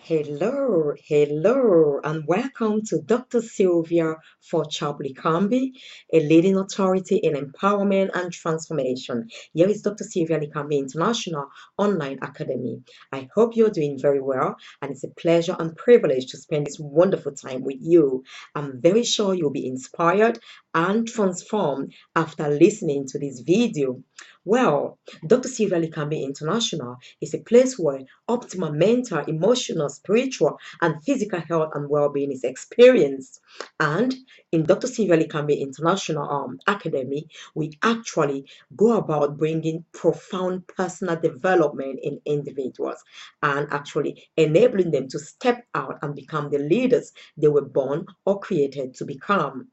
Hello, and welcome to Dr. Sylvia Forchap-Likambi, a leading authority in empowerment and transformation. Here is Dr. Sylvia Likambi International Online Academy. I hope you're doing very well, and it's a pleasure and privilege to spend this wonderful time with you. I'm very sure you'll be inspired and transformed after listening to this video. Well, Dr. Sylvia Likambi International is a place where optimal mental, emotional, spiritual, and physical health and well-being is experienced. And in Dr. Sylvia Likambi International Academy, we actually go about bringing profound personal development in individuals and actually enabling them to step out and become the leaders they were born or created to become.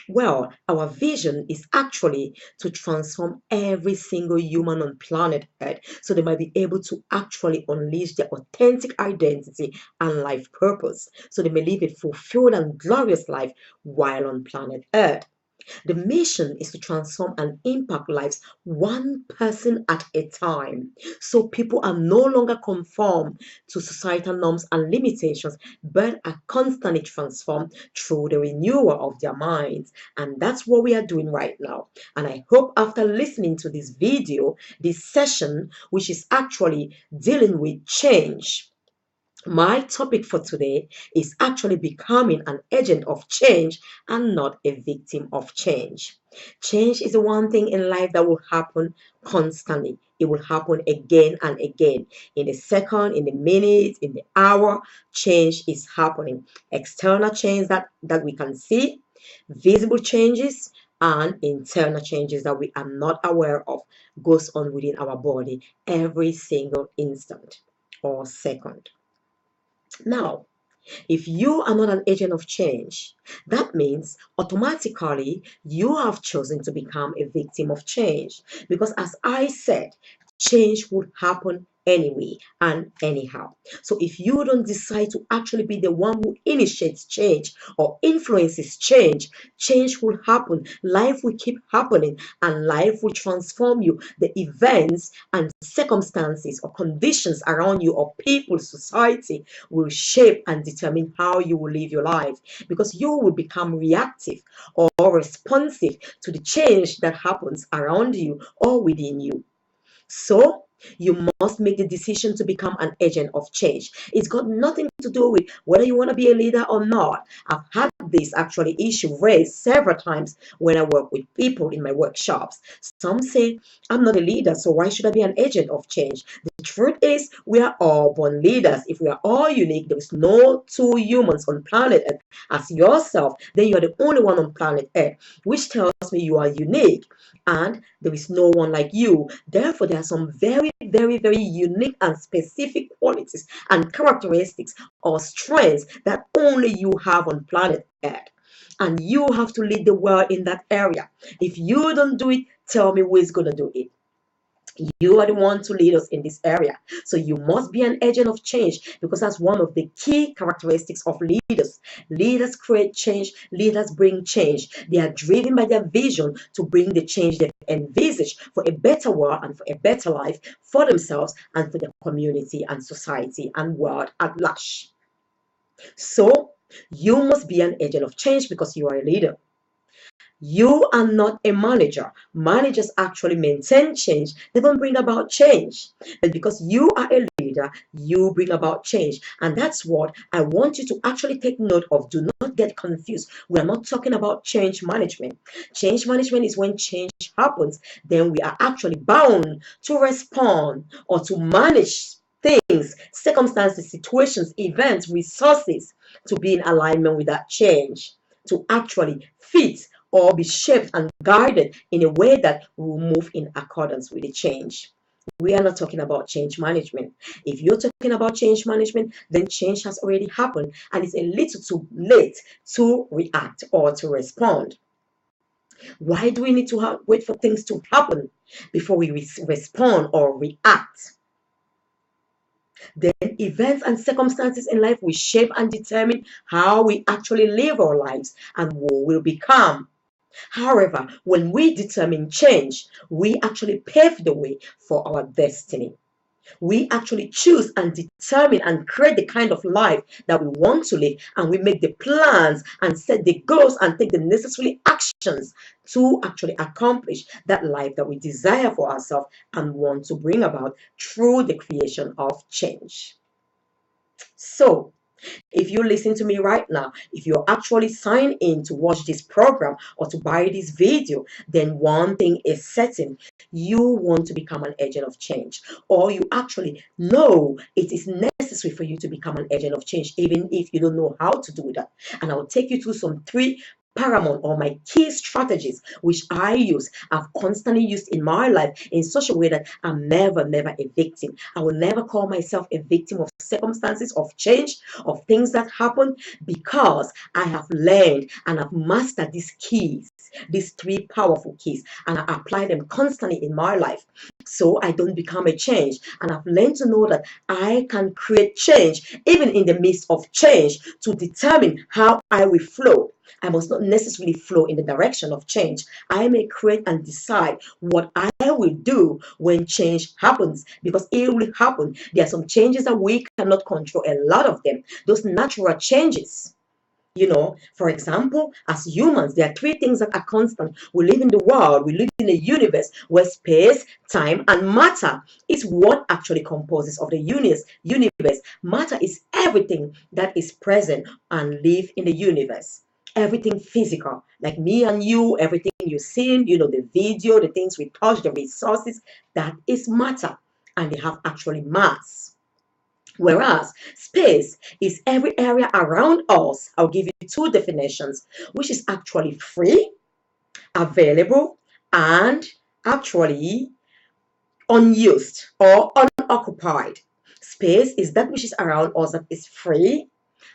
Well, our vision is actually to transform every single human on planet Earth so they might be able to actually unleash their authentic identity and life purpose so they may live a fulfilled and glorious life while on planet Earth. The mission is to transform and impact lives one person at a time. So people are no longer conformed to societal norms and limitations, but are constantly transformed through the renewal of their minds. And that's what we are doing right now. And I hope after listening to this video, this session, which is actually dealing with change, my topic for today is actually becoming an agent of change and not a victim of change. Change is the one thing in life that will happen constantly. It will happen again and again. In the second, in the minute, in the hour, change is happening. External change that we can see, visible changes, and internal changes that we are not aware of goes on within our body every single instant or second. Now, if you are not an agent of change, that means automatically you have chosen to become a victim of change. Because as I said, change would happen anyway and anyhow. So if you don't decide to actually be the one who initiates change or influences change, change will happen. Life will keep happening and life will transform you. The events and circumstances or conditions around you or people, society will shape and determine how you will live your life because you will become reactive or responsive to the change that happens around you or within you. So you must make the decision to become an agent of change. It's got nothing to do with whether you want to be a leader or not. I've had this actually issue raised several times when I work with people in my workshops. Some say, I'm not a leader, so why should I be an agent of change? The truth is, we are all born leaders. If we are all unique, there is no two humans on planet Earth as yourself, then you are the only one on planet Earth, which tells me you are unique and there is no one like you. Therefore, there are some very unique and specific qualities and characteristics or strengths that only you have on planet Earth. And you have to lead the world in that area. If you don't do it, tell me who is going to do it. You are the one to lead us in this area. So you must be an agent of change because that's one of the key characteristics of leaders. Leaders create change, leaders bring change. They are driven by their vision to bring the change they envisage for a better world and for a better life for themselves and for the community and society and world at large. So you must be an agent of change because you are a leader. You are not a manager. Managers actually maintain change. They don't bring about change. But because you are a leader, you bring about change. And that's what I want you to actually take note of. Do not get confused. We are not talking about change management. Change management is when change happens, then we are actually bound to respond or to manage things, circumstances, situations, events, resources to be in alignment with that change, to actually fit or be shaped and guided in a way that will move in accordance with the change. We are not talking about change management. If you're talking about change management, then change has already happened and it's a little too late to react or to respond. Why do we need to wait for things to happen before we respond or react? Then events and circumstances in life will shape and determine how we actually live our lives and who we'll become. However, when we determine change, we actually pave the way for our destiny. We actually choose and determine and create the kind of life that we want to live, and we make the plans and set the goals and take the necessary actions to actually accomplish that life that we desire for ourselves and want to bring about through the creation of change. So, if you listen to me right now, if you're actually signed in to watch this program or to buy this video, then one thing is certain: you want to become an agent of change, or you actually know it is necessary for you to become an agent of change, even if you don't know how to do that. And I'll take you through some three paramount or my key strategies which I use, I've constantly used in my life in such a way that I'm never a victim. I will never call myself a victim of circumstances, of change, of things that happen, because I have learned and I've mastered these keys, these three powerful keys, and I apply them constantly in my life so I don't become a change. And I've learned to know that I can create change even in the midst of change to determine how I will flow. I must not necessarily flow in the direction of change. I may create and decide what I will do when change happens, because it will happen. There are some changes that we cannot control, a lot of them, those natural changes. For example, as humans, there are three things that are constant. We live in the world, we live in a universe where space, time, and matter is what actually composes of the universe. Matter is everything that is present and live in the universe. Everything physical, like me and you, everything you've seen, the video, the things we touch, the resources, that is matter, and they have actually mass. Whereas space is every area around us. I'll give you two definitions, which is actually free, available, and actually unused or unoccupied. Space is that which is around us that is free,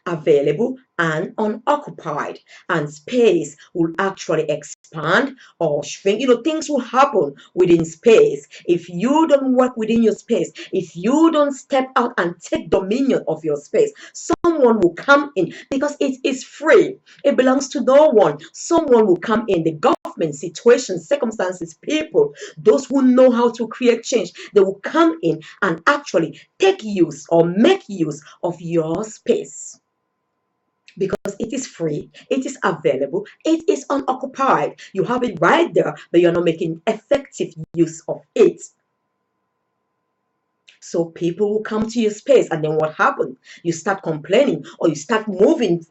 available, and unoccupied. And space will actually expand or shrink. Things will happen within space. If you don't work within your space, if you don't step out and take dominion of your space, someone will come in, because it is free. It belongs to no one. Someone will come in. The government, situations, circumstances, people, those who know how to create change, they will come in and actually take use or make use of your space, because it is free, it is available, it is unoccupied. You have it right there, but you're not making effective use of it. So people will come to your space, and then what happens? You start complaining, or you start moving,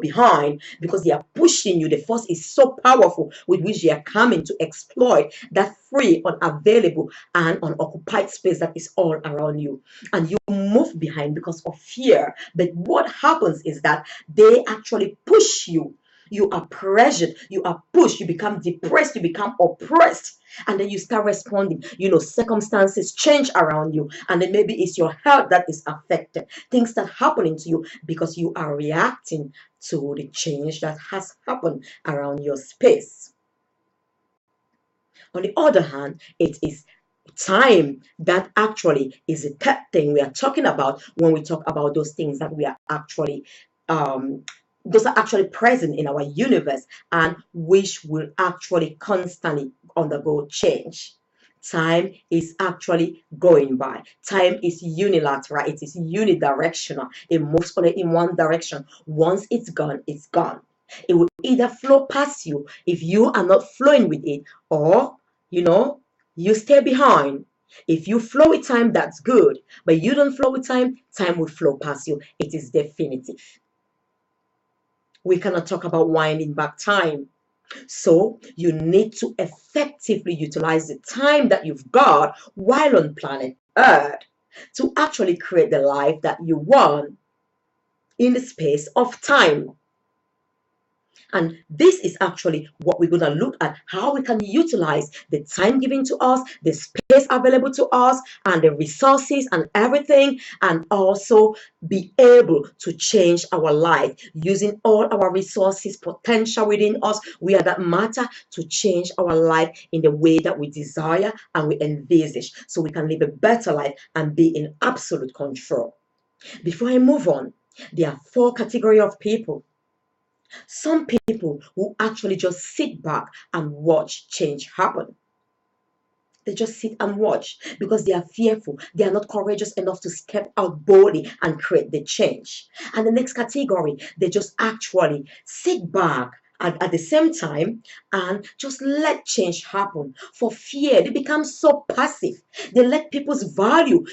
behind, because they are pushing you. The force is so powerful with which they are coming to exploit that free, unavailable, and unoccupied space that is all around you. And you move behind because of fear. But what happens is that they actually push you. You are pressured, you are pushed, you become depressed, you become oppressed, and then you start responding. Circumstances change around you, and then maybe it's your health that is affected. Things that happening to you because you are reacting to the change that has happened around your space. On the other hand, it is time that actually is the third thing we are talking about when we talk about those things that we are actually those are actually present in our universe, and which will actually constantly undergo change. Time is actually going by. Time is unilateral, it is unidirectional. It moves only in one direction. Once it's gone, it's gone. It will either flow past you if you are not flowing with it, or you stay behind. If you flow with time, that's good. But you don't flow with time, time will flow past you. It is definitive. We cannot talk about winding back time. So you need to effectively utilize the time that you've got while on planet Earth to actually create the life that you want in the space of time. And this is actually what we're going to look at: how we can utilize the time given to us, the space available to us, and the resources and everything, and also be able to change our life using all our resources, potential within us. We are that matter to change our life in the way that we desire and we envisage, so we can live a better life and be in absolute control. Before I move on, there are four categories of people. Some people who actually just sit back and watch change happen. They just sit and watch because they are fearful. They are not courageous enough to step out boldly and create the change. And the next category, they just actually sit back at the same time and just let change happen. For fear, they become so passive. They let people's value,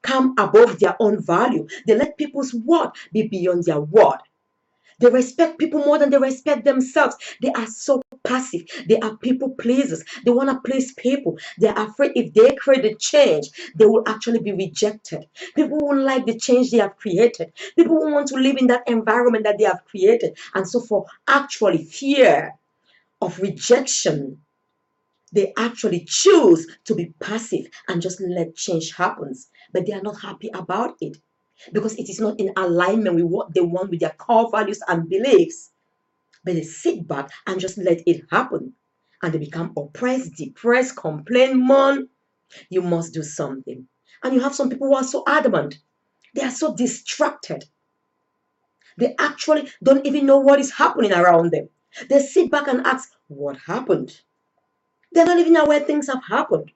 come above their own value. They let people's word be beyond their word. They respect people more than they respect themselves. They are so passive. They are people pleasers. They want to please people. They are afraid if they create a change, they will actually be rejected. People won't like the change they have created. People won't want to live in that environment that they have created. And so, for actually fear of rejection, they actually choose to be passive and just let change happen. But they are not happy about it because it is not in alignment with what they want with their core values and beliefs. But they sit back and just let it happen. And they become oppressed, depressed, complain, mourn. You must do something. And you have some people who are so adamant. They are so distracted. They actually don't even know what is happening around them. They sit back and ask, what happened? They're not even aware things have happened.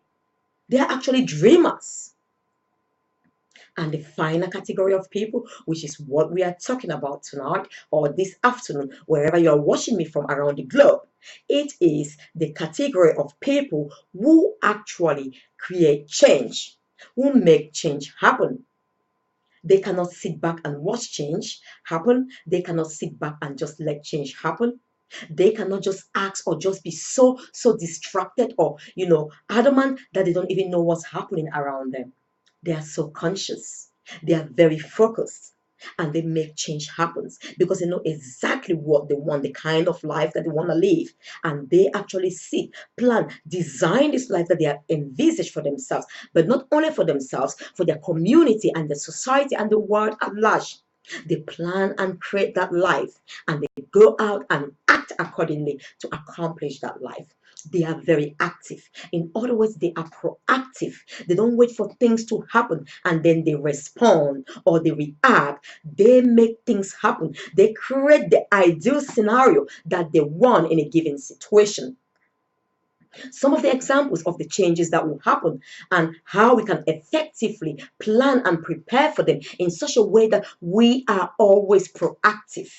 They are actually dreamers. And the final category of people, which is what we are talking about tonight or this afternoon, wherever you are watching me from around the globe, it is the category of people who actually create change, who make change happen. They cannot sit back and watch change happen. They cannot sit back and just let change happen. They cannot just ask or just be so distracted or adamant that they don't even know what's happening around them. They are so conscious. They are very focused. And they make change happen because they know exactly what they want, the kind of life that they want to live. And they actually see, plan, design this life that they are envisaged for themselves, but not only for themselves, for their community and the society and the world at large. They plan and create that life and they go out and act accordingly to accomplish that life. They are very active. In other words, they are proactive. They don't wait for things to happen and then they respond or they react. They make things happen. They create the ideal scenario that they want in a given situation. Some of the examples of the changes that will happen and how we can effectively plan and prepare for them in such a way that we are always proactive.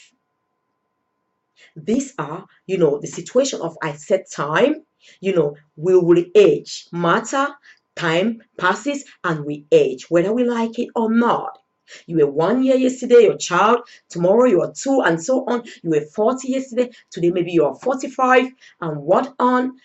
These are, the situation of I set time, we will age. Matter, time passes and we age, whether we like it or not. You were 1 year yesterday, your child. Tomorrow you are 2, and so on. You were 40 yesterday. Today maybe you are 45, and what on?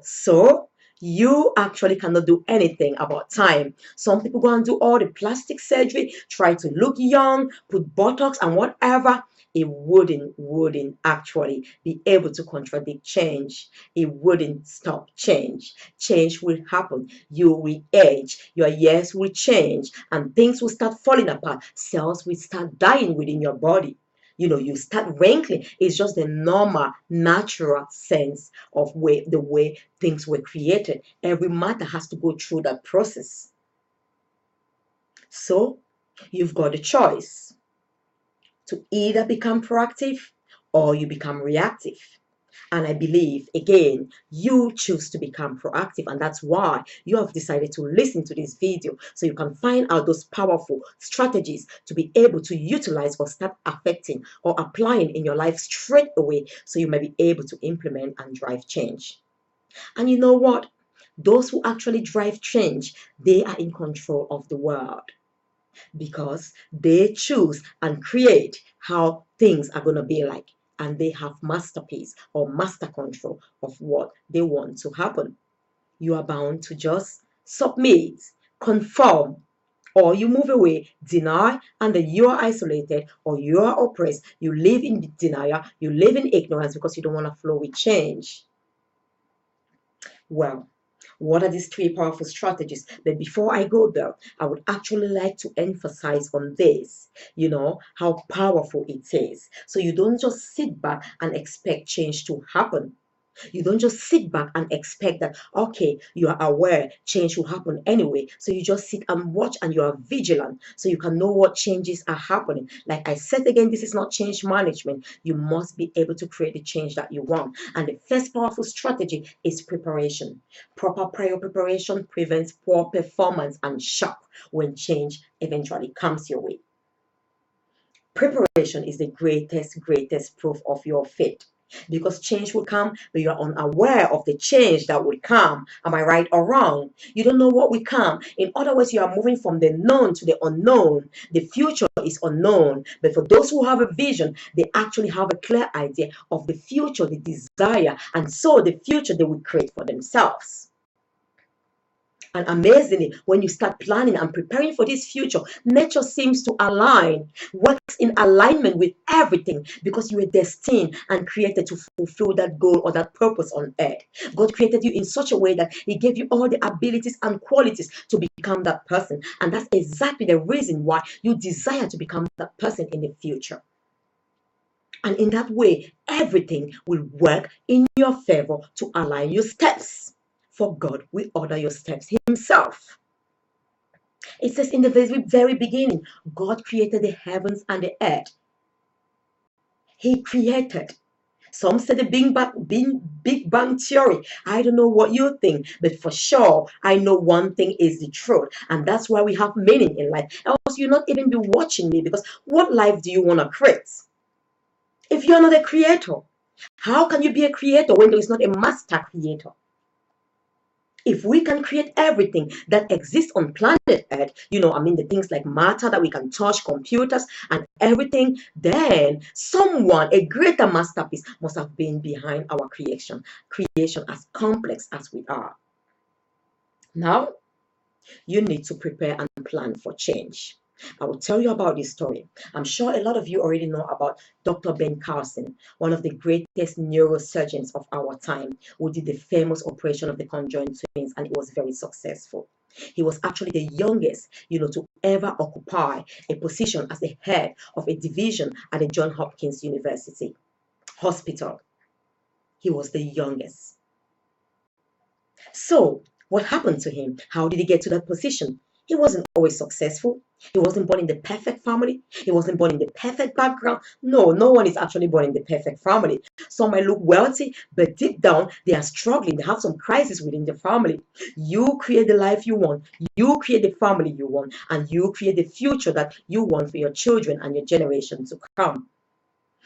So you actually cannot do anything about time. Some people go and do all the plastic surgery, try to look young, put Botox and whatever. It wouldn't actually be able to contradict change. It wouldn't stop change. Change will happen. You will age. Your years will change and things will start falling apart. Cells will start dying within your body. You start wrinkling. It's just the normal, natural sense of the way things were created. Every matter has to go through that process. So you've got a choice to either become proactive or you become reactive. And I believe, again, you choose to become proactive. And that's why you have decided to listen to this video so you can find out those powerful strategies to be able to utilize or start affecting or applying in your life straight away so you may be able to implement and drive change. And you know what? Those who actually drive change, they are in control of the world because they choose and create how things are going to be like. And they have masterpiece or master control of what they want to happen. You are bound to just submit, conform, or you move away, deny, and then you are isolated or you are oppressed. You live in denial, you live in ignorance because you don't want to flow with change. Well, what are these 3 powerful strategies? But before I go there, I would actually like to emphasize on this, how powerful it is. So you don't just sit back and expect change to happen. You don't just sit back and expect that, okay, you are aware change will happen anyway. So you just sit and watch and you are vigilant so you can know what changes are happening. Like I said again, this is not change management. You must be able to create the change that you want. And the first powerful strategy is preparation. Proper prior preparation prevents poor performance and shock when change eventually comes your way. Preparation is the greatest proof of your faith. Because change will come, but you are unaware of the change that will come. Am I right or wrong? You don't know what will come. In other words, you are moving from the known to the unknown. The future is unknown. But for those who have a vision, they actually have a clear idea of the future, the desire, and so the future they will create for themselves. And amazingly, when you start planning and preparing for this future, nature seems to align, works in alignment with everything because you were destined and created to fulfill that goal or that purpose on earth. God created you in such a way that He gave you all the abilities and qualities to become that person. And that's exactly the reason why you desire to become that person in the future. And in that way, everything will work in your favor to align your steps. For God will order your steps Himself. It says in the very beginning, God created the heavens and the earth. He created. Some say the Big Bang Theory. I don't know what you think, but for sure, I know one thing is the truth. And that's why we have meaning in life. Else you'll not even be watching me, because what life do you want to create? If you're not a creator, how can you be a creator when there is not a master creator? If we can create everything that exists on planet Earth, the things like matter that we can touch, computers and everything, then someone, a greater masterpiece, must have been behind our creation. Creation as complex as we are. Now, you need to prepare and plan for change. I will tell you about this story. I'm sure a lot of you already know about Dr. Ben Carson, one of the greatest neurosurgeons of our time, who did the famous operation of the conjoined twins, and it was very successful. He was actually the youngest, to ever occupy a position as the head of a division at the Johns Hopkins University Hospital. He was the youngest. So, what happened to him? How did he get to that position? He wasn't always successful. He wasn't born in the perfect family. He wasn't born in the perfect background. No, no one is actually born in the perfect family. Some might look wealthy, but deep down, they are struggling. They have some crisis within the family. You create the life you want. You create the family you want. And you create the future that you want for your children and your generation to come.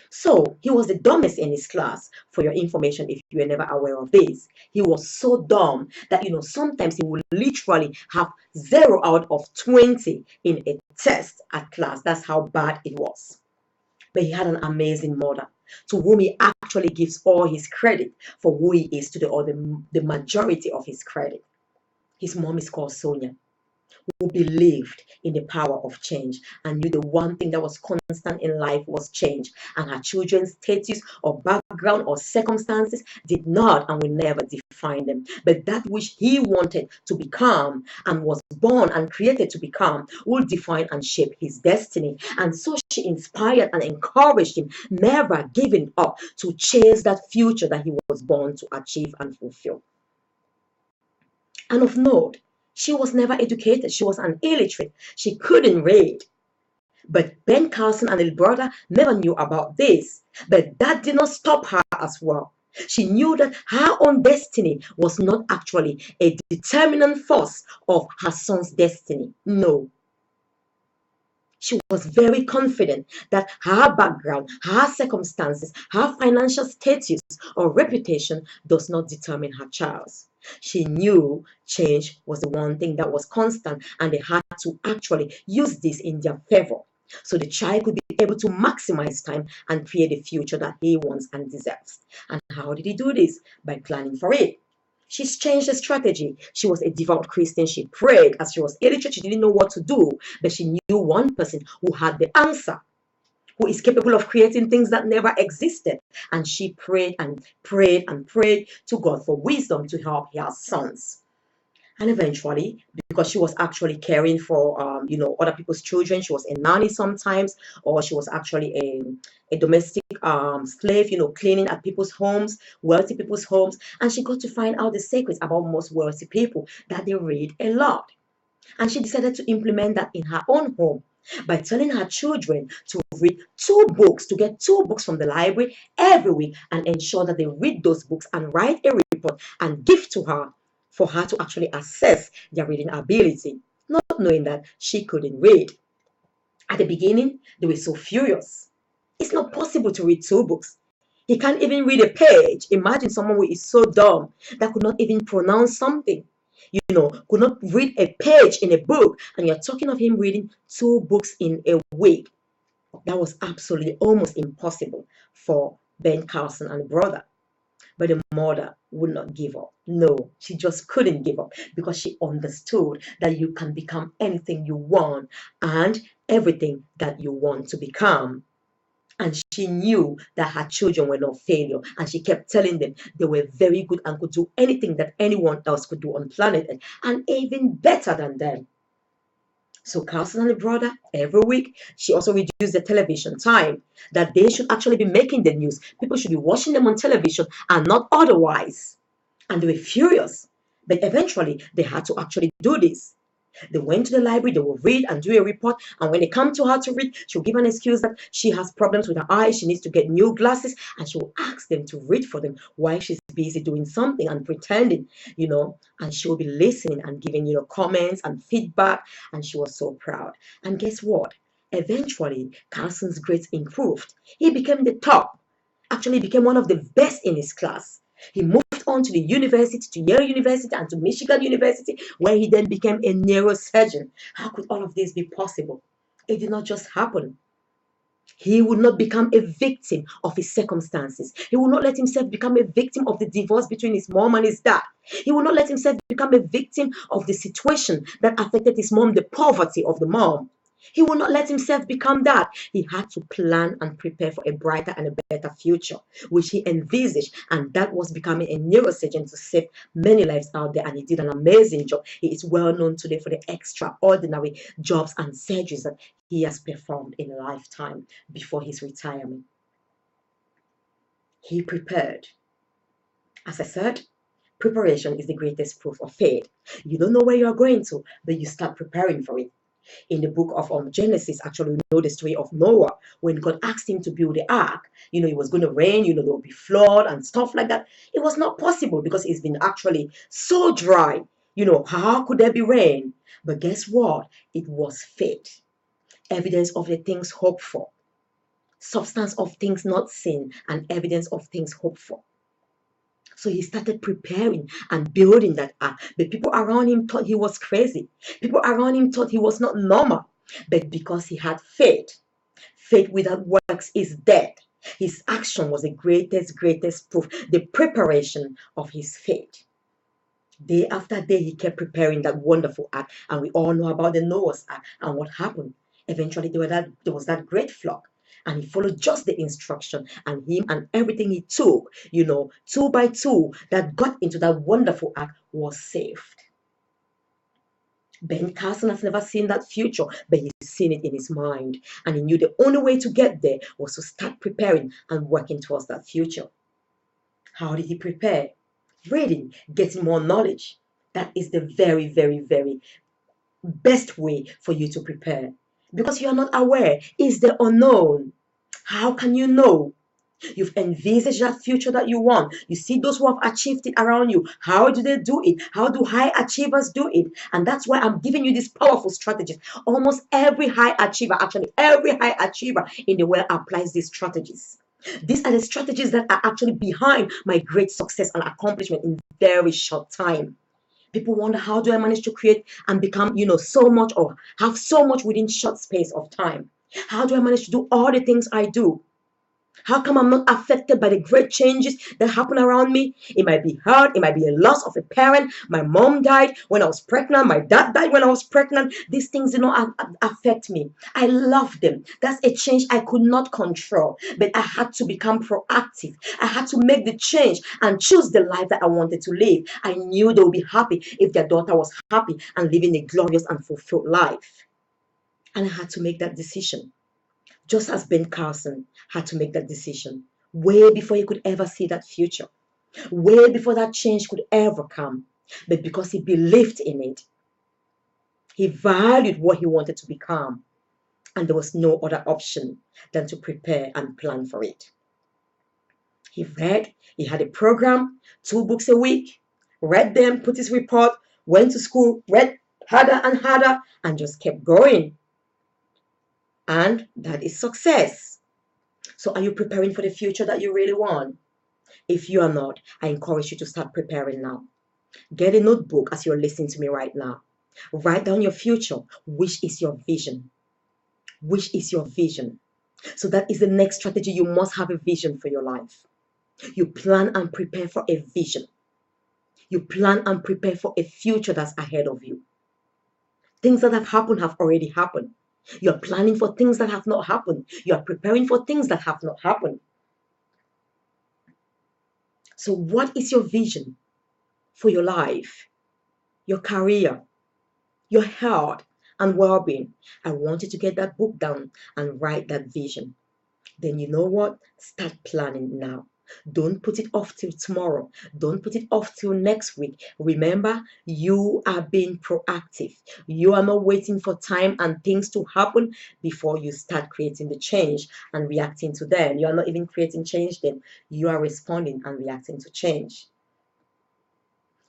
So he was the dumbest in his class, for your information, if you were never aware of this. He was so dumb that, sometimes he would literally have 0 out of 20 in a test at class. That's how bad it was. But he had an amazing mother, to whom he actually gives all his credit for who he is today, or the majority of his credit. His mom is called Sonia, who believed in the power of change and knew the one thing that was constant in life was change. And her children's status or background or circumstances did not and will never define them. But that which he wanted to become and was born and created to become will define and shape his destiny. And so she inspired and encouraged him, never giving up, to chase that future that he was born to achieve and fulfill. And of note, she was never educated. She was an illiterate. She couldn't read. But Ben Carson and his brother never knew about this. But that did not stop her as well. She knew that her own destiny was not actually a determinant force of her son's destiny. No. She was very confident that her background, her circumstances, her financial status or reputation does not determine her child's. She knew change was the one thing that was constant, and they had to actually use this in their favor, so the child could be able to maximize time and create a future that he wants and deserves. And how did he do this? By planning for it. She's changed the strategy. She was a devout Christian. She prayed. As she was illiterate, she didn't know what to do, but she knew one person who had the answer, who is capable of creating things that never existed. And she prayed and prayed and prayed to God for wisdom to help her sons. And eventually, because she was actually caring for other people's children. She was a nanny sometimes, or she was actually a domestic slave, cleaning at people's homes, wealthy people's homes. And she got to find out the secrets about most wealthy people, that they read a lot. And she decided to implement that in her own home by telling her children to read to get 2 books from the library every week, and ensure that they read those books and write a report and give to her for her to actually assess their reading ability, not knowing that she couldn't read. At the beginning, they were so furious. It's not possible to read 2 books. He can't even read a page. Imagine someone who is so dumb that could not even pronounce something, could not read a page in a book, and you're talking of him reading 2 books in a week. That was absolutely almost impossible for Ben Carson and the brother. But the mother would not give up. No, she just couldn't give up, because she understood that you can become anything you want and everything that you want to become. And she knew that her children were not failure. And she kept telling them they were very good and could do anything that anyone else could do on planet Earth, and even better than them. So Carson and the brother, every week, she also reduced the television time, that they should actually be making the news. People should be watching them on television and not otherwise. And they were furious. But eventually, they had to actually do this. They went to the library, they will read and do a report. And when they come to her to read, she'll give an excuse that she has problems with her eyes, she needs to get new glasses, and she will ask them to read for them while she's busy doing something and pretending, and she'll be listening and giving, comments and feedback. And she was so proud. And guess what? Eventually, Carson's grades improved. He became the top, actually became one of the best in his class. He moved on to the university, to Yale University and to Michigan University, where he then became a neurosurgeon. How could all of this be possible? It did not just happen. He would not become a victim of his circumstances. He would not let himself become a victim of the divorce between his mom and his dad. He would not let himself become a victim of the situation that affected his mom, the poverty of the mom. He would not let himself become that. He had to plan and prepare for a brighter and a better future, which he envisaged, and that was becoming a neurosurgeon to save many lives out there. And he did an amazing job. He is well known today for the extraordinary jobs and surgeries that he has performed in a lifetime before his retirement. He prepared. As I said, preparation is the greatest proof of faith. You don't know where you are going to, but you start preparing for it. In the book of Genesis, actually, we know the story of Noah. When God asked him to build the ark, it was going to rain, there would be flood and stuff like that. It was not possible because it's been actually so dry. How could there be rain? But guess what? It was faith. Evidence of the things hoped for, substance of things not seen, and evidence of things hoped for. So he started preparing and building that ark. But people around him thought he was crazy. People around him thought he was not normal. But because he had faith, faith without works is dead. His action was the greatest proof, the preparation of his faith. Day after day, he kept preparing that wonderful ark. And we all know about the Noah's ark and what happened. Eventually, there was that great flood. And he followed just the instruction, and him and everything he took, 2 by 2, that got into that wonderful ark was saved. Ben Carson has never seen that future, but he's seen it in his mind. And he knew the only way to get there was to start preparing and working towards that future. How did he prepare? Reading, getting more knowledge. That is the very, very, very best way for you to prepare. Because you are not aware, it's the unknown. How can you know? You've envisaged that future that you want. You see those who have achieved it around you. How do they do it? How do high achievers do it? And that's why I'm giving you these powerful strategies. Almost every high achiever, actually every high achiever in the world applies these strategies. These are the strategies that are actually behind my great success and accomplishment in very short time. People wonder, how do I manage to create and become, so much, or have so much within short space of time? How do I manage to do all the things I do? How come I'm not affected by the great changes that happen around me? It might be hard, it might be a loss of a parent. My mom died when I was pregnant, my dad died when I was pregnant. These things do not affect me. I love them. That's a change I could not control, but I had to become proactive. I had to make the change and choose the life that I wanted to live. I knew they would be happy if their daughter was happy and living a glorious and fulfilled life. And I had to make that decision. Just as Ben Carson had to make that decision way before he could ever see that future, way before that change could ever come. But because he believed in it, he valued what he wanted to become, and there was no other option than to prepare and plan for it. He read, he had a program, 2 books a week, read them, put his report, went to school, read harder, and just kept going. And that is success. So are you preparing for the future that you really want? If you are not, I encourage you to start preparing now. Get a notebook as you're listening to me right now. Write down your future. Which is your vision? Which is your vision? So that is the next strategy. You must have a vision for your life. You plan and prepare for a vision. You plan and prepare for a future that's ahead of you. Things that have happened have already happened. You're planning for things that have not happened. You are preparing for things that have not happened. So what is your vision for your life, your career, your health, and well-being? I want you to get that book down and write that vision. Then you know what? Start planning now. Don't put it off till tomorrow. Don't put it off till next week. Remember, you are being proactive. You are not waiting for time and things to happen before you start creating the change and reacting to them. You are not even creating change then. You are responding and reacting to change.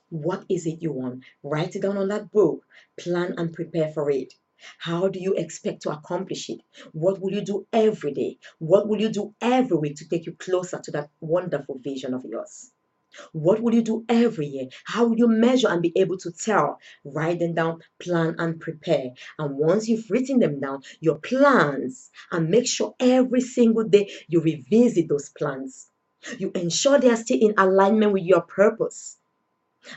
What is it you want? Write it down on that book. Plan and prepare for it. How do you expect to accomplish it? What will you do every day? What will you do every week to take you closer to that wonderful vision of yours? What will you do every year? How will you measure and be able to tell? Write them down, plan and prepare. And once you've written them down, your plans, and make sure every single day you revisit those plans. You ensure they are still in alignment with your purpose.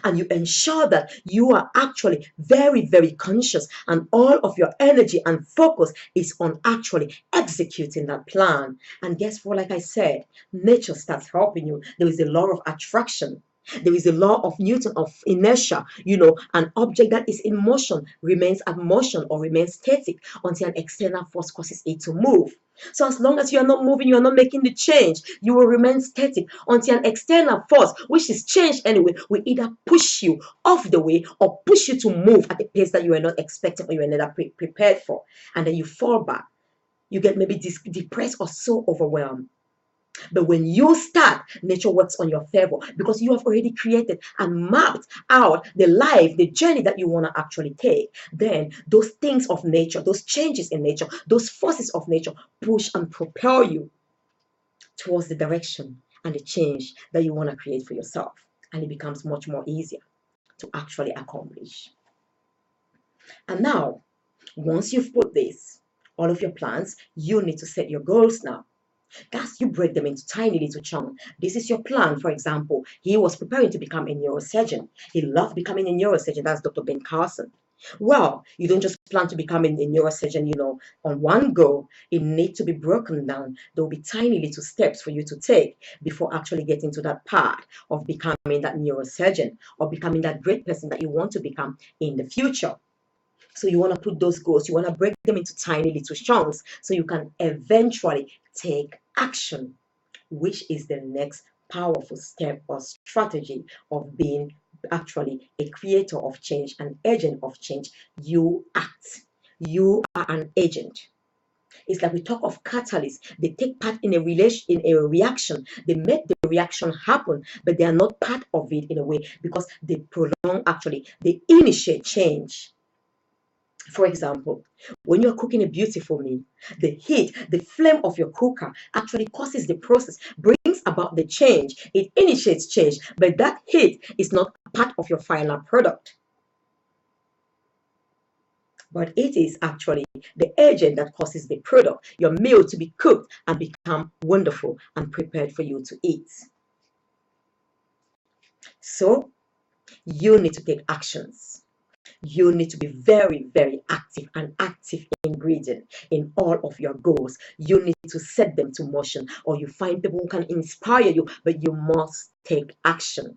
And you ensure that you are actually very, very conscious, and all of your energy and focus is on actually executing that plan. And guess what? Like I said, nature starts helping you. There is a law of attraction. There is a law of Newton of inertia. An object that is in motion remains at motion or remains static until an external force causes it to move. So as long as you are not moving, you are not making the change, you will remain static until an external force, which is change anyway, will either push you off the way or push you to move at a pace that you are not expecting or you are never prepared for. And then you fall back. You get maybe depressed or so overwhelmed. But when you start, nature works on your favor because you have already created and mapped out the life, the journey that you want to actually take. Then those things of nature, those changes in nature, those forces of nature push and propel you towards the direction and the change that you want to create for yourself. And it becomes much more easier to actually accomplish. And now, once you've put this, all of your plans, you need to set your goals now. That's you break them into tiny little chunks. This is your plan. For example, he was preparing to become a neurosurgeon. He loved becoming a neurosurgeon. That's Dr. Ben Carson. Well, you don't just plan to become a neurosurgeon, on one go. It needs to be broken down. There will be tiny little steps for you to take before actually getting to that path of becoming that neurosurgeon or becoming that great person that you want to become in the future. So you want to put those goals, you want to break them into tiny little chunks so you can eventually take action, which is the next powerful step or strategy of being actually a creator of change, an agent of change. You act. You are an agent. It's like we talk of catalysts. They take part in a reaction. They make the reaction happen, but they are not part of it in a way because they they initiate change. For example, when you're cooking a beautiful meal, the heat, the flame of your cooker actually causes the process, brings about the change. It initiates change, but that heat is not part of your final product. but it is actually the agent that causes the product, your meal, to be cooked and become wonderful and prepared for you to eat. So you need to take actions. You need to be very, very active, an active ingredient in all of your goals. You need to set them to motion, or you find people who can inspire you, but you must take action.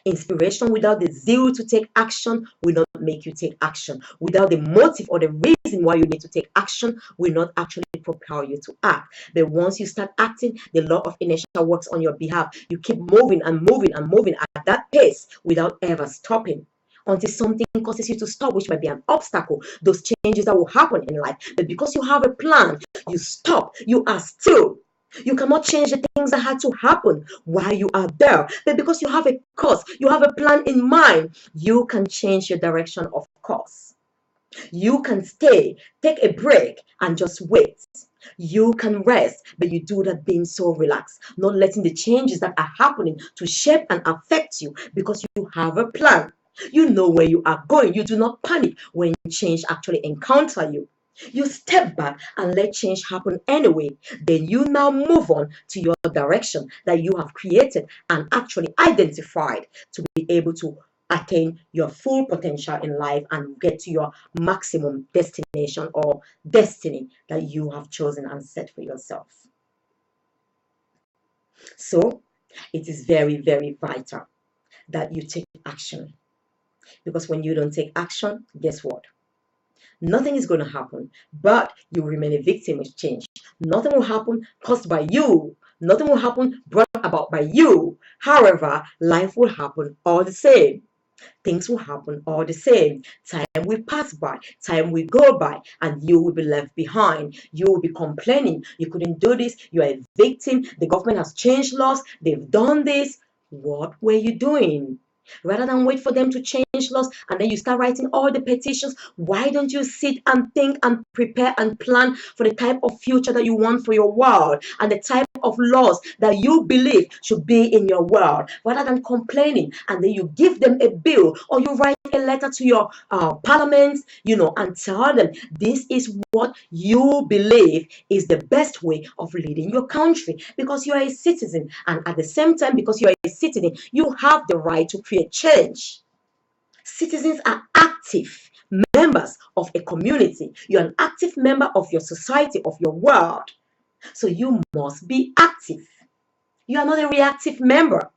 Inspiration without the zeal to take action will not make you take action. Without the motive or the reason why you need to take action will not actually propel you to act. But once you start acting, the law of inertia works on your behalf. You keep moving and moving and moving at that pace without ever stopping, until something causes you to stop, which might be an obstacle, those changes that will happen in life. But because you have a plan, you stop, you are still. You cannot change the things that had to happen while you are there. But because you have a course, you have a plan in mind, you can change your direction of course. You can stay, take a break, and just wait. You can rest, but you do that being so relaxed, not letting the changes that are happening to shape and affect you, because you have a plan. You know where you are going. You do not panic when change actually encounter you. You step back and let change happen anyway. Then you now move on to your direction that you have created and actually identified to be able to attain your full potential in life and get to your maximum destination or destiny that you have chosen and set for yourself. So it is very, very vital that you take action, because when you don't take action, guess what? Nothing is going to happen, but you remain a victim of change. Nothing will happen caused by you. Nothing will happen brought about by you. However, life will happen all the same. Things will happen all the same. Time will pass by, time will go by, and you will be left behind. You will be complaining. You couldn't do this. You are a victim. The government has changed laws. They've done this. What were you doing? Rather than wait for them to change laws and then you start writing all the petitions, why don't you sit and think and prepare and plan for the type of future that you want for your world and the type of laws that you believe should be in your world? Rather than complaining and then you give them a bill or you write a letter to your parliament, and tell them this is what you believe is the best way of leading your country, because you are a citizen, and at the same time, because you are a citizen, you have the right to create change. Citizens are active members of a community. You're an active member of your society, of your world. So you must be active. You are not a reactive member.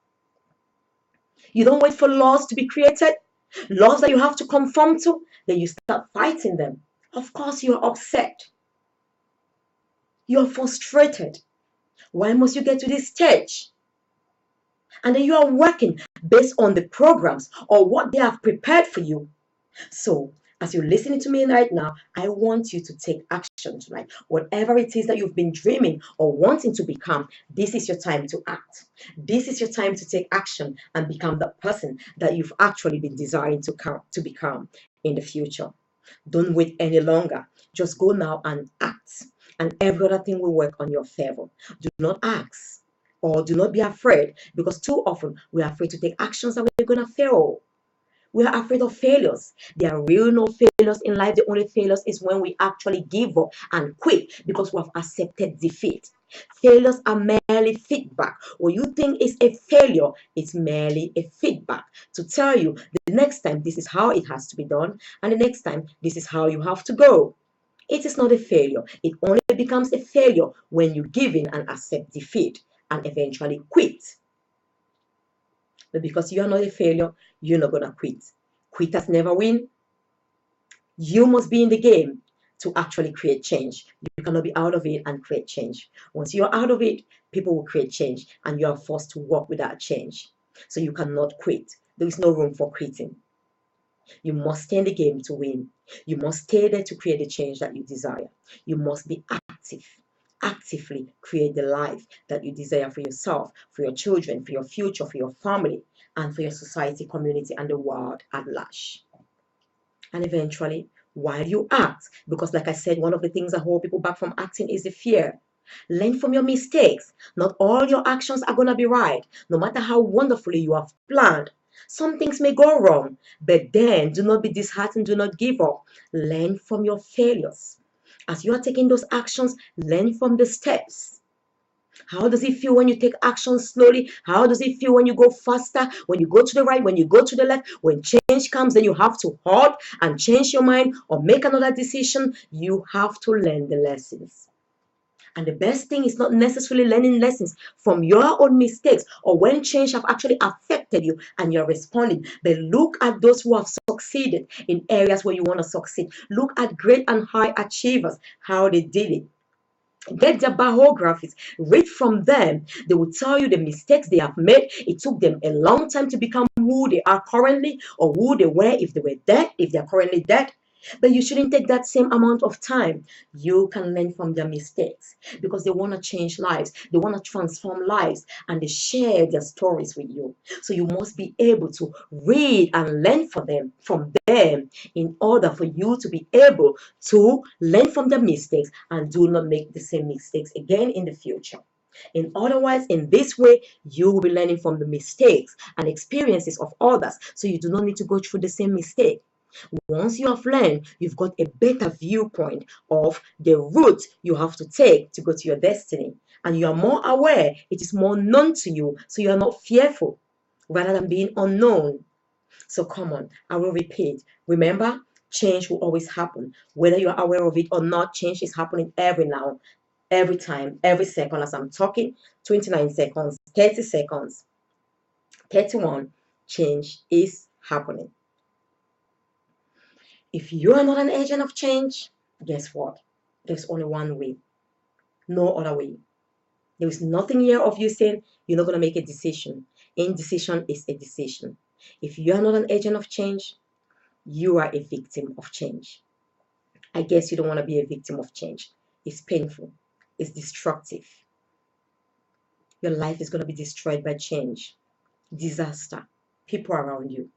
You don't wait for laws to be created, laws that you have to conform to, then you start fighting them. Of course, you are upset. You are frustrated. Why must you get to this stage? And then you are working based on the programs or what they have prepared for you. So, as you're listening to me right now, I want you to take action tonight. Whatever it is that you've been dreaming or wanting to become, this is your time to act. This is your time to take action and become that person that you've actually been desiring to become in the future. Don't wait any longer. Just go now and act. And every other thing will work on your favor. Do not ask or do not be afraid, because too often we are afraid to take actions that we're going to fail. We are afraid of failures. There are real no failures in life. The only failures is when we actually give up and quit because we have accepted defeat. Failures are merely feedback. What you think is a failure, it's merely a feedback to tell you the next time this is how it has to be done, and the next time this is how you have to go. It is not a failure. It only becomes a failure when you give in and accept defeat and eventually quit. But because you are not a failure, you're not going to quit. Quitters never win. You must be in the game to actually create change. You cannot be out of it and create change. Once you're out of it, people will create change and you are forced to work with that change. So you cannot quit. There is no room for quitting. You must stay in the game to win. You must stay there to create the change that you desire. You must be active. Actively create the life that you desire for yourself, for your children, for your future, for your family, and for your society, community, and the world at large. And eventually, while you act, because like I said, one of the things that hold people back from acting is the fear. Learn from your mistakes. Not all your actions are going to be right. No matter how wonderfully you have planned, Some things may go wrong, but then do not be disheartened, do not give up. Learn from your failures. As you are taking those actions, learn from the steps. How does it feel when you take action slowly? How does it feel when you go faster? When you go to the right, when you go to the left? When change comes, then you have to halt and change your mind or make another decision. You have to learn the lessons. And the best thing is not necessarily learning lessons from your own mistakes or when change have actually affected you and you're responding. But look at those who have succeeded in areas where you want to succeed. Look at great and high achievers, how they did it. Get their biographies, read from them. They will tell you the mistakes they have made. It took them a long time to become who they are currently or who they were if they were dead, if they're currently dead. But you shouldn't take that same amount of time. You can learn from their mistakes because they want to change lives, they want to transform lives, and they share their stories with you. So you must be able to read and learn from them in order for you to be able to learn from their mistakes and do not make the same mistakes again in the future. In this way, you will be learning from the mistakes and experiences of others, so you do not need to go through the same mistake. Once you have learned, you've got a better viewpoint of the route you have to take to go to your destiny. And you are more aware, it is more known to you, so you are not fearful rather than being unknown. So come on, I will repeat. Remember, change will always happen. Whether you're aware of it or not, change is happening every now, every time, every second as I'm talking. 29 seconds, 30 seconds, 31, change is happening. If you are not an agent of change, guess what? There's only one way, no other way. There is nothing here of you saying you're not going to make a decision. Indecision is a decision. If you are not an agent of change, you are a victim of change. I guess you don't want to be a victim of change. It's painful, it's destructive. Your life is going to be destroyed by change, disaster, people around you.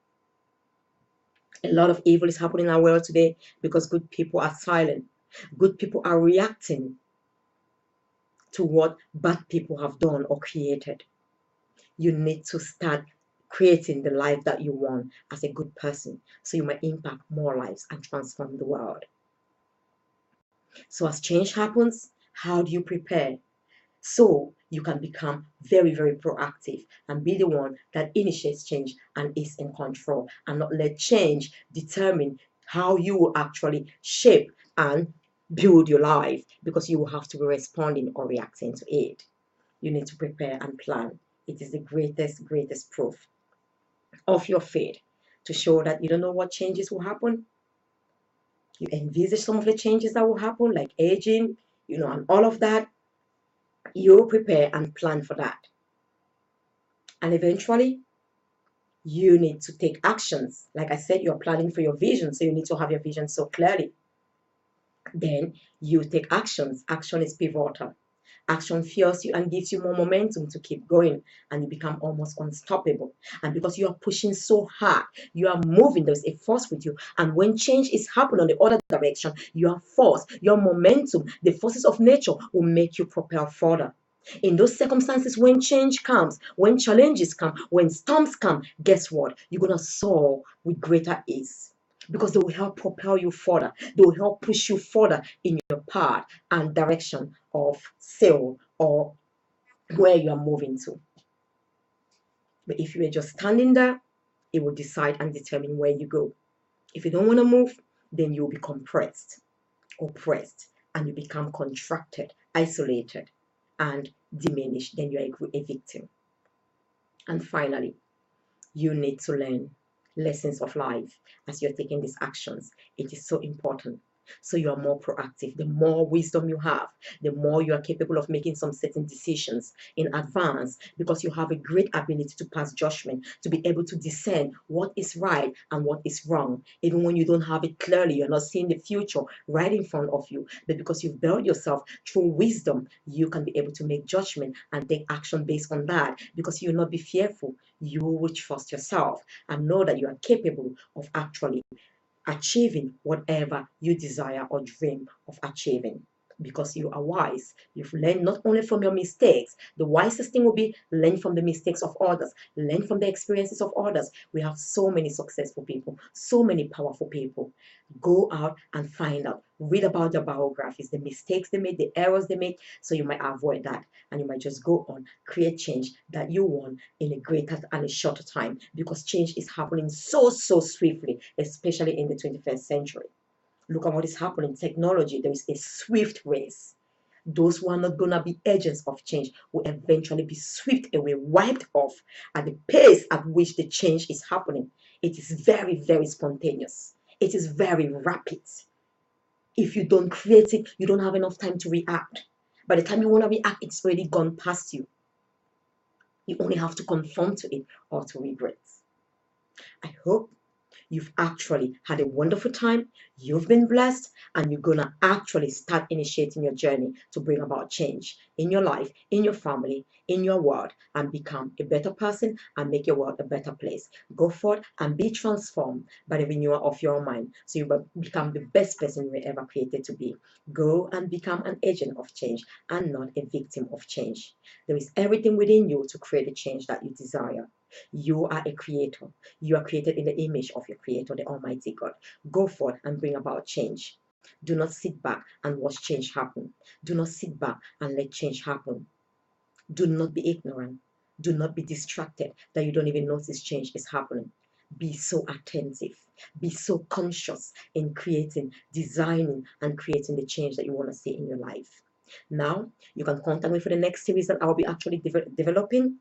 A lot of evil is happening in our world today because good people are silent. Good people are reacting to what bad people have done or created. You need to start creating the life that you want as a good person so you might impact more lives and transform the world. So as change happens, how do you prepare? So you can become very, very proactive and be the one that initiates change and is in control and not let change determine how you will actually shape and build your life, because you will have to be responding or reacting to it. You need to prepare and plan. It is the greatest proof of your faith to show that you don't know what changes will happen. You envisage some of the changes that will happen, like aging, and all of that. You prepare and plan for that. And eventually, you need to take actions. Like I said, you're planning for your vision, so you need to have your vision so clearly. Then you take actions. Action is pivotal. Action fuels you and gives you more momentum to keep going, and you become almost unstoppable. And because you are pushing so hard, you are moving, there's a force with you. And when change is happening on the other direction, your force, your momentum, the forces of nature will make you propel further. In those circumstances, when change comes, when challenges come, when storms come, guess what? You're going to soar with greater ease, because they will help propel you further. They will help push you further in your path and direction of sail or where you are moving to. But if you are just standing there, it will decide and determine where you go. If you don't want to move, then you'll be compressed, oppressed, and you become contracted, isolated, and diminished. Then you're a victim. And finally, you need to learn lessons of life as you're taking these actions. It is so important. So you are more proactive. The more wisdom you have, the more you are capable of making some certain decisions in advance, because you have a great ability to pass judgment, to be able to discern what is right and what is wrong. Even when you don't have it clearly, you're not seeing the future right in front of you. But because you've built yourself through wisdom, you can be able to make judgment and take action based on that, because you will not be fearful. You will trust yourself and know that you are capable of actually achieving whatever you desire or dream of achieving. because you are wise. You've learned not only from your mistakes. The wisest thing will be learn from the mistakes of others, learn from the experiences of others. We have so many successful people, so many powerful people. Go out and find out. Read about their biographies, the mistakes they made, the errors they made, so you might avoid that. And you might just go on, create change that you want in a greater and a shorter time, because change is happening so swiftly, especially in the 21st century. Look at what is happening. Technology, there is a swift race. Those who are not going to be agents of change will eventually be swept away, wiped off at the pace at which the change is happening. It is very spontaneous. It is very rapid. If you don't create it, you don't have enough time to react. By the time you want to react, it's already gone past you. You only have to conform to it or to regret. I hope you've actually had a wonderful time, you've been blessed, and you're going to actually start initiating your journey to bring about change in your life, in your family, in your world, and become a better person and make your world a better place. Go forth and be transformed by the renewal of your mind, so you will become the best person you were ever created to be. Go and become an agent of change and not a victim of change. There is everything within you to create the change that you desire. You are a creator. You are created in the image of your creator, the Almighty God. Go forth and bring about change. Do not sit back and watch change happen. Do not sit back and let change happen. Do not be ignorant. Do not be distracted that you don't even notice change is happening. Be so attentive. Be so conscious in creating, designing, and creating the change that you want to see in your life. Now, you can contact me for the next series that I'll be actually developing,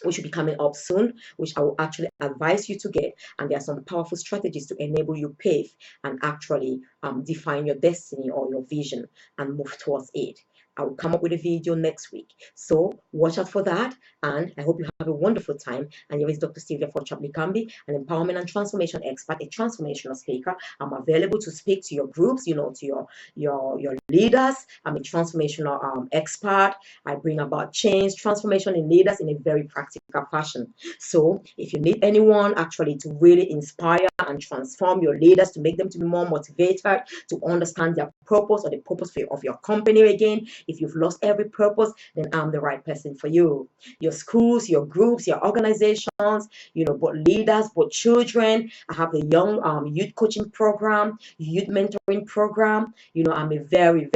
which will be coming up soon, which I will actually advise you to get. And there are some powerful strategies to enable you pave and actually define your destiny or your vision and move towards it. I will come up with a video next week. So watch out for that. And I hope you have a wonderful time. And here is Dr. Sylvia Forchap-Likambi, an empowerment and transformation expert, a transformational speaker. I'm available to speak to your groups, to your leaders. I'm a transformational expert. I bring about change, transformation in leaders in a very practical fashion. So if you need anyone actually to really inspire and transform your leaders, to make them to be more motivated, to understand their purpose or the purpose of your company again, if you've lost every purpose, then I'm the right person for you. Your schools, your groups, your organizations, both leaders, both children. I have the young youth coaching program, youth mentoring program. I'm a very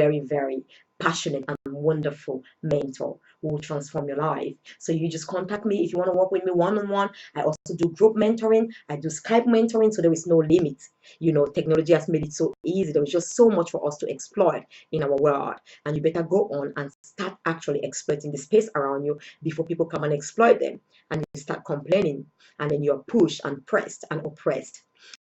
passionate and wonderful mentor who will transform your life. So you just contact me if you want to work with me one-on-one. I also do group mentoring. I do Skype mentoring, so there is no limit. Technology has made it so easy. There is just so much for us to exploit in our world. And you better go on and start actually exploiting the space around you before people come and exploit them. And you start complaining. And then you're pushed and pressed and oppressed.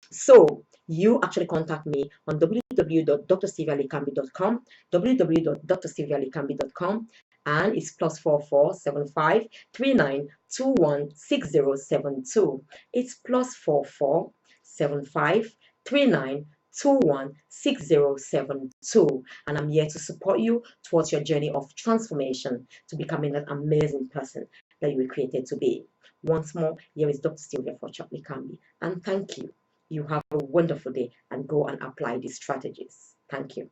So you actually contact me on www.drsylvialikambi.com, www.drsylvialikambi.com, and it's +4475 39216072. It's +4475 39216072, and I'm here to support you towards your journey of transformation to becoming that amazing person that you were created to be. Once more, here is Dr. Sylvia Forchap-Likambi, and thank you. You have a wonderful day and go and apply these strategies. Thank you.